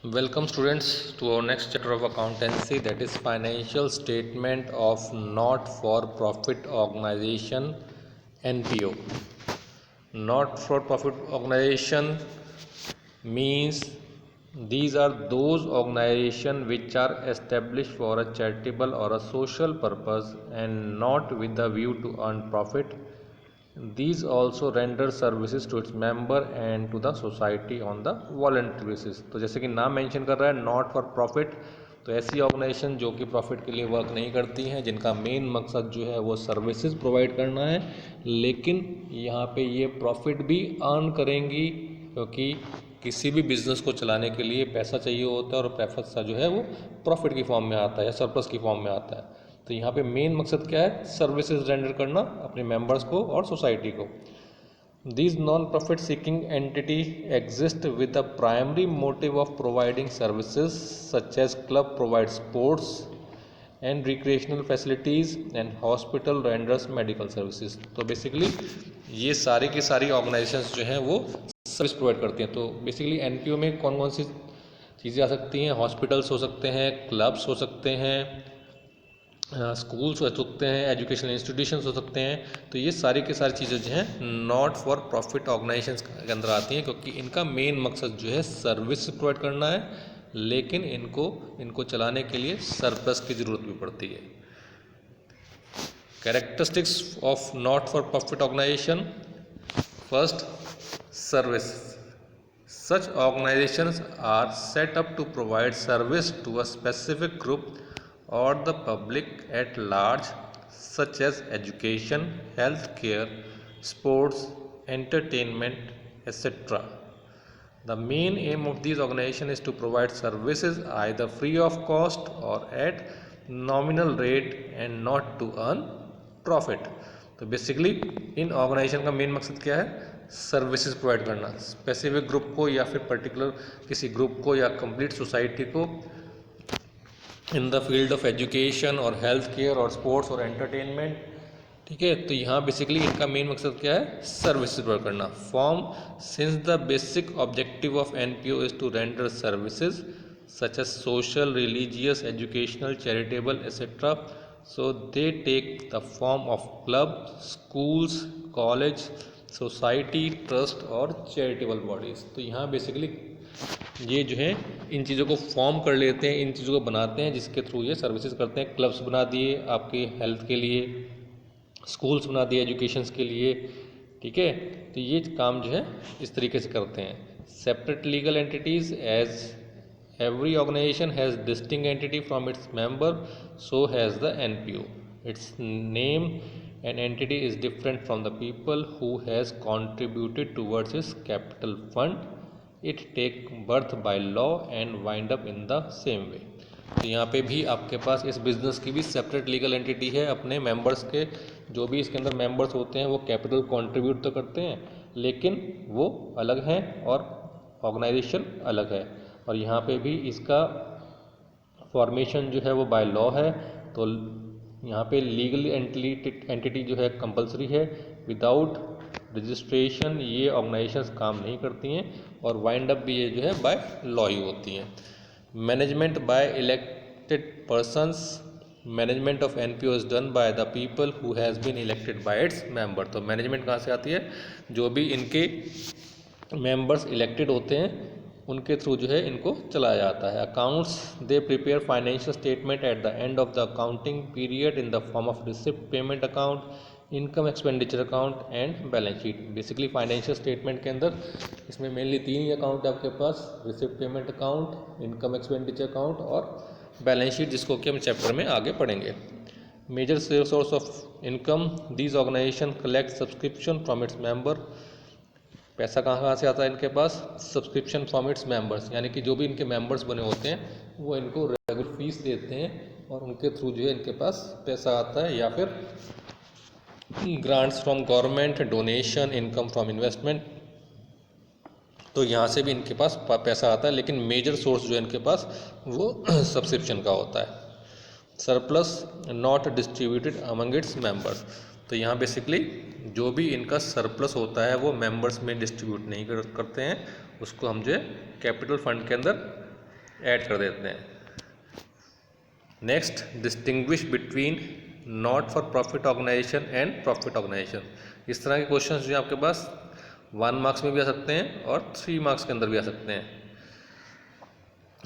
Welcome students to our next chapter of accountancy, that is financial statement of not for profit organization NPO. Not for profit organization means these are those organizations which are established for a charitable or a social purpose and not with the view to earn profit. These also render services to its member and to the society on the voluntary basis. तो जैसे कि नाम mention कर रहा है not for profit, तो ऐसी organisation जो कि प्रॉफिट के लिए वर्क नहीं करती हैं, जिनका मेन मकसद जो है वो सर्विसेज प्रोवाइड करना है, लेकिन यहाँ पे ये प्रॉफिट भी अर्न करेंगी क्योंकि किसी भी बिजनेस को चलाने के लिए पैसा चाहिए होता है और पैसा जो है वो प्रॉफिट की फॉर्म में आता है या सरप्लस की फॉर्म में आता है। तो यहाँ पे मेन मकसद क्या है? सर्विसेज रेंडर करना अपने मेंबर्स को और सोसाइटी को। These non-profit seeking entity exist with the primary motive of providing services such as club provides sports and recreational facilities and hospital renders medical services। तो बेसिकली ये सारी की सारी ऑर्गेनाइजेशंस जो हैं वो सर्विस प्रोवाइड करती हैं। तो बेसिकली एनपीओ में कौन कौन सी चीज़ें आ सकती हैं? हॉस्पिटल्स हो सकते हैं, क्लब्स हो सकते हैं, स्कूल्स हो सकते हैं, एजुकेशनल इंस्टीट्यूशंस हो सकते हैं। तो ये सारी की सारी चीज़ें जो हैं नॉट फॉर प्रॉफिट ऑर्गेनाइजेशंस के अंदर आती हैं क्योंकि इनका मेन मकसद जो है सर्विस प्रोवाइड करना है, लेकिन इनको चलाने के लिए सरप्लस की ज़रूरत भी पड़ती है। Characteristics of not for profit organisation. First, service. Such organizations are set up to provide service to a specific group or the public at large, such as education, health care, sports, entertainment, etc. The main aim of these organizations is to provide services either free of cost or at nominal rate and not to earn profit. तो basically इन organisation का main मकसद क्या है? Services provide करना specific group को या फिर particular किसी ग्रुप को या कंप्लीट सोसाइटी को in the field of education और हेल्थ केयर और स्पोर्ट्स और एंटरटेनमेंट। ठीक है, तो यहाँ बेसिकली इनका मेन मकसद क्या है? सर्विसेज प्रोवाइड करना। Form since the basic objective of NPO is to render services such as social, religious, educational, charitable etcetera, so they take the form of club, schools, college, society, trust और charitable bodies। तो यहाँ basically ये जो है इन चीज़ों को form कर लेते हैं, इन चीज़ों को बनाते हैं जिसके थ्रू ये सर्विसेज करते हैं। क्लब्स बना दिए आपके हेल्थ के लिए, स्कूल्स बना दिए एजुकेशन के लिए। ठीक है, तो ये काम जो है इस तरीके से करते हैं। Separate legal entities as Every organization has distinct entity from its member, so has the NPO. Its name and entity is different from the people who has contributed towards its capital fund. It take birth by law and wind up in the same way. तो यहाँ पे भी आपके पास इस business की भी separate legal entity है। अपने मेंबर्स के जो भी इसके अंदर मेंबर्स होते हैं वो कैपिटल कंट्रीब्यूट तो करते हैं, लेकिन वो अलग हैं और ऑर्गेनाइजेशन अलग है। और यहाँ पे भी इसका फॉर्मेशन जो है वो बाय लॉ है। तो यहाँ पे लीगल एंटिटी जो है कंपलसरी है। विदाउट रजिस्ट्रेशन ये ऑर्गेनाइजेशंस काम नहीं करती हैं और वाइंड अप भी ये जो है बाय लॉ ही होती हैं। Management by elected persons. Management of NPO is done by the people who has been elected by its member. तो मैनेजमेंट कहाँ से आती है? जो भी इनके मेंबर्स इलेक्टेड होते हैं उनके थ्रू जो है इनको चलाया जाता है। Accounts, they prepare financial statement at the end of the accounting period in the form of receipt, payment account, income expenditure account and balance sheet. Basically financial statement के अंदर इसमें मेनली तीन ही अकाउंट है आपके पास: receipt, payment account, income expenditure account और balance sheet, जिसको कि हम चैप्टर में आगे पढ़ेंगे। Major source of income, these organization collect subscription from its member. पैसा कहाँ से आता है इनके पास? सब्सक्रिप्शन फ्रॉम इट्स मेंबर्स, यानी कि जो भी इनके मेंबर्स बने होते हैं वो इनको रेगुलर फीस देते हैं और उनके थ्रू जो है इनके पास पैसा आता है, या फिर grants from government, donation, income from investment. तो यहाँ से भी इनके पास पैसा आता है, लेकिन मेजर सोर्स जो है इनके पास वो सब्सक्रिप्शन का होता है। Surplus not distributed among its members. तो यहाँ बेसिकली जो भी इनका सरप्लस होता है वो मेंबर्स में डिस्ट्रीब्यूट नहीं करते हैं, उसको हम जो है कैपिटल फंड के अंदर ऐड कर देते हैं। Next, distinguish between not for profit organisation and profit organisation. इस तरह के क्वेश्चंस जो आपके पास 1 मार्क्स में भी आ सकते हैं और 3 मार्क्स के अंदर भी आ सकते हैं।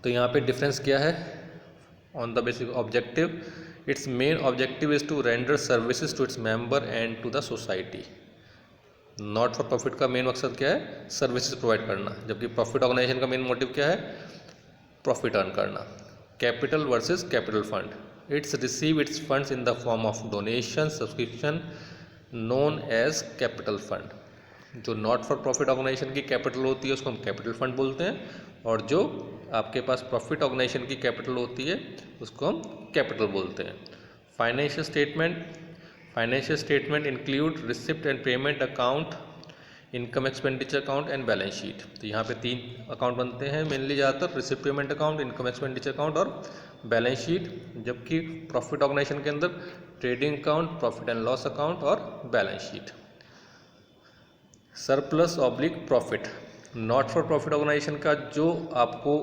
तो यहाँ पे डिफरेंस क्या है? On the basic objective, its main objective is to render services to its member and to the society. Not for profit का मेन मकसद क्या है? सर्विसेज प्रोवाइड करना, जबकि प्रॉफिट ऑर्गेनाइजेशन का मेन मोटिव क्या है? प्रॉफिट अर्न करना। Capital versus capital fund, its receive its funds in the form of donation subscription known as capital fund. जो नॉट फॉर प्रॉफिट ऑर्गेनाइजेशन की कैपिटल होती है उसको हम कैपिटल फंड बोलते हैं, और जो आपके पास प्रॉफिट ऑर्गेनाइजेशन की कैपिटल होती है उसको हम कैपिटल बोलते हैं। Financial statement include receipt and payment account, income expenditure account and balance sheet. तो यहाँ पे 3 अकाउंट बनते हैं मेनली ज़्यादातर, receipt payment account, income expenditure account और बैलेंस शीट। जबकि प्रॉफिट ऑर्गेनाइजेशन के अंदर trading account, profit and loss account और balance sheet. Surplus oblique profit, not for profit organisation का जो आपको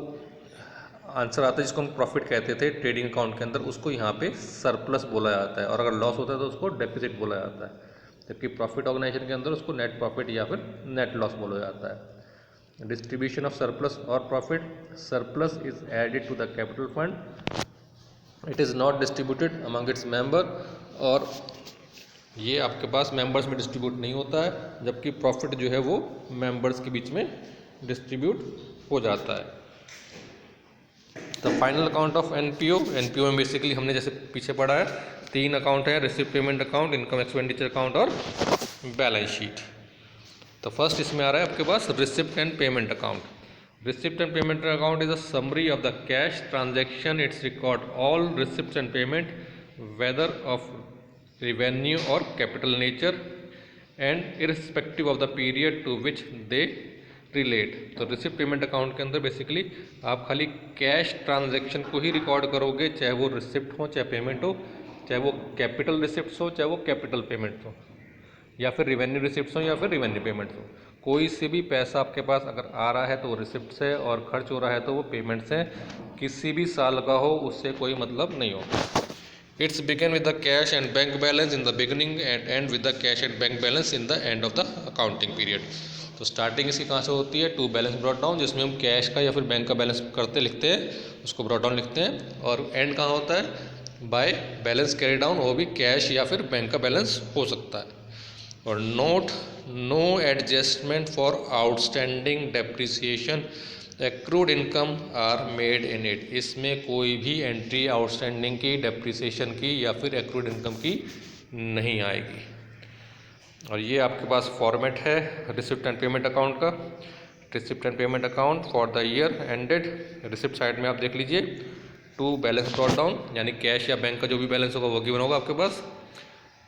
आंसर आता है जिसको हम प्रॉफिट कहते थे ट्रेडिंग अकाउंट के अंदर, उसको यहाँ पे सरप्लस बोला जाता है, और अगर लॉस होता है तो उसको डेफिसिट बोला जाता है। जबकि प्रॉफिट ऑर्गेनाइजेशन के अंदर उसको नेट प्रॉफिट या फिर नेट लॉस बोला जाता है। डिस्ट्रीब्यूशन ऑफ सरप्लस और profit, surplus is added to the capital fund, it is not distributed among its member, और ये आपके पास मेंबर्स में डिस्ट्रीब्यूट नहीं होता है, जबकि प्रॉफिट जो है वो मेंबर्स के बीच में डिस्ट्रीब्यूट हो जाता है। The final account of NPO में बेसिकली हमने जैसे पीछे पढ़ा है 3 अकाउंट है, receipt payment account, income expenditure account और बैलेंस शीट। तो फर्स्ट इसमें आ रहा है आपके पास receipt and payment account. Receipt and payment account is a summary of the cash transaction, it's record all receipt and payment whether of revenue or capital nature and irrespective of the period to which they relate। तो receipt payment account के अंदर basically आप खाली cash transaction को ही record करोगे, चाहे वो receipt हो चाहे पेमेंट हो, चाहे वो कैपिटल रिसिप्ट हो चाहे वो कैपिटल पेमेंट हो, या फिर रिवेन्यू रिसिप्ट हो या फिर रिवेन्यू पेमेंट हो। कोई से भी पैसा आपके पास अगर आ रहा है तो वो रिसिप्ट से, और खर्च हो रहा है तो वो पेमेंट से, किसी भी साल का हो उससे कोई मतलब नहीं होगा। It's begin with the cash and bank balance in the beginning and end with the cash and bank balance in the end of the accounting period। तो स्टार्टिंग इसकी कहाँ से होती है? टू बैलेंस ब्रॉट डाउन, जिसमें हम cash का या फिर बैंक का बैलेंस करते लिखते हैं उसको ब्रॉट डाउन लिखते हैं, और एंड कहाँ होता है? बाय बैलेंस कैरी डाउन, वो भी कैश या फिर बैंक का बैलेंस हो सकता है। और note, no adjustment for outstanding depreciation accrued income are made in it. इसमें कोई भी एंट्री आउटस्टैंडिंग की, डेप्रिसिएशन की या फिर एक्रूड इनकम की नहीं आएगी। और ये आपके पास फॉर्मेट है रिसिप्ट एंड पेमेंट अकाउंट का। Receipt and payment account for the year ended, receipt side में आप देख लीजिए टू बैलेंस ब्रॉट डाउन, यानी कैश या बैंक का जो भी बैलेंस होगा वो गिवन होगा आपके पास।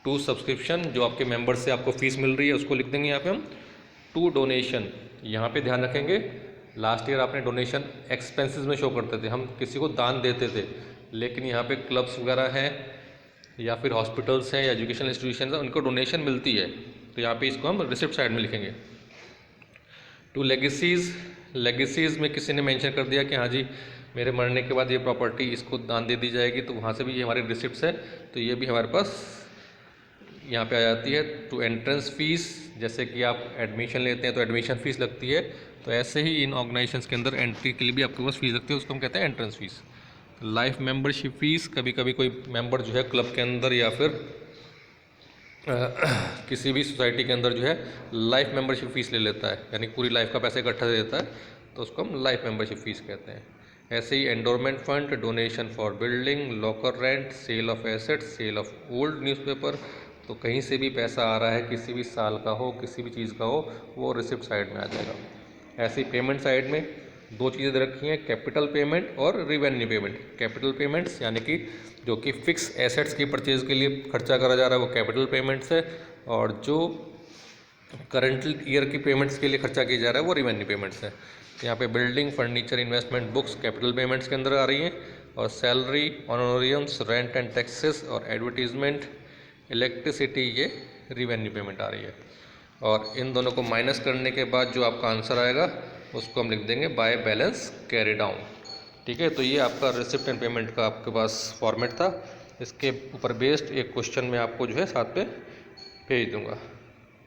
टू सब्सक्रिप्शन, जो आपके मेंबर से आपको फीस मिल रही है उसको लिख देंगे यहाँ पे हम। टू डोनेशन, यहाँ पे ध्यान रखेंगे लास्ट ईयर आपने डोनेशन एक्सपेंसेस में शो करते थे, हम किसी को दान देते थे, लेकिन यहाँ पे क्लब्स वगैरह हैं या फिर हॉस्पिटल्स हैं या एजुकेशनल इंस्टीट्यूशन हैं, उनको डोनेशन मिलती है, तो यहाँ पे इसको हम रिसिप्ट साइड में लिखेंगे। टू लेगेसीज में किसी ने मेंशन कर दिया कि हाँ जी मेरे मरने के बाद ये प्रॉपर्टी इसको दान दे दी जाएगी, तो वहाँ से भी ये हमारी रिसिप्ट्स है, तो ये भी हमारे पास यहाँ पे आ जाती है। टू एंट्रेंस फीस, जैसे कि आप एडमिशन लेते हैं तो एडमिशन फ़ीस लगती है, तो ऐसे ही इन ऑर्गेनाइजेशंस के अंदर एंट्री के लिए भी आपके पास फीस लगती है, उसको हम कहते हैं entrance fees. Life membership fees, कभी कभी कोई मेंबर जो है क्लब के अंदर या फिर किसी भी सोसाइटी के अंदर जो है लाइफ मेंबरशिप फ़ीस ले लेता है, यानी पूरी लाइफ का पैसा इकट्ठा दे देता है, तो उसको हम लाइफ मेंबरशिप फ़ीस कहते हैं। ऐसे ही endowment fund, donation for building, locker rent, sale of assets, sale of old newspaper, तो कहीं से भी पैसा आ रहा है किसी भी साल का हो, किसी भी चीज़ का हो, वो रिसिप्ट साइड में आ जाएगा। ऐसे ही पेमेंट साइड में 2 चीज़ें दे रखी हैं, कैपिटल पेमेंट और रिवेन्यू पेमेंट। कैपिटल पेमेंट्स यानी कि जो कि फिक्स एसेट्स की परचेज़ के लिए खर्चा करा जा रहा है वो कैपिटल पेमेंट्स है, और जो करंट ईयर की पेमेंट्स के लिए खर्चा किया जा रहा है वो रिवेन्यू पेमेंट्स है। यहाँ पे building, furniture, investment, books capital payments के अंदर आ रही हैं, और सैलरी, ऑनोरियम्स, रेंट एंड टैक्सेस और एडवर्टीजमेंट, इलेक्ट्रिसिटी, ये रिवेन्यू पेमेंट आ रही है। और इन दोनों को माइनस करने के बाद जो आपका आंसर आएगा उसको हम लिख देंगे बाय बैलेंस कैरी डाउन। ठीक है, तो ये आपका रिसिप्ट एंड पेमेंट का आपके पास फॉर्मेट था। इसके ऊपर बेस्ड एक क्वेश्चन मैं आपको जो है साथ पे भेज दूंगा।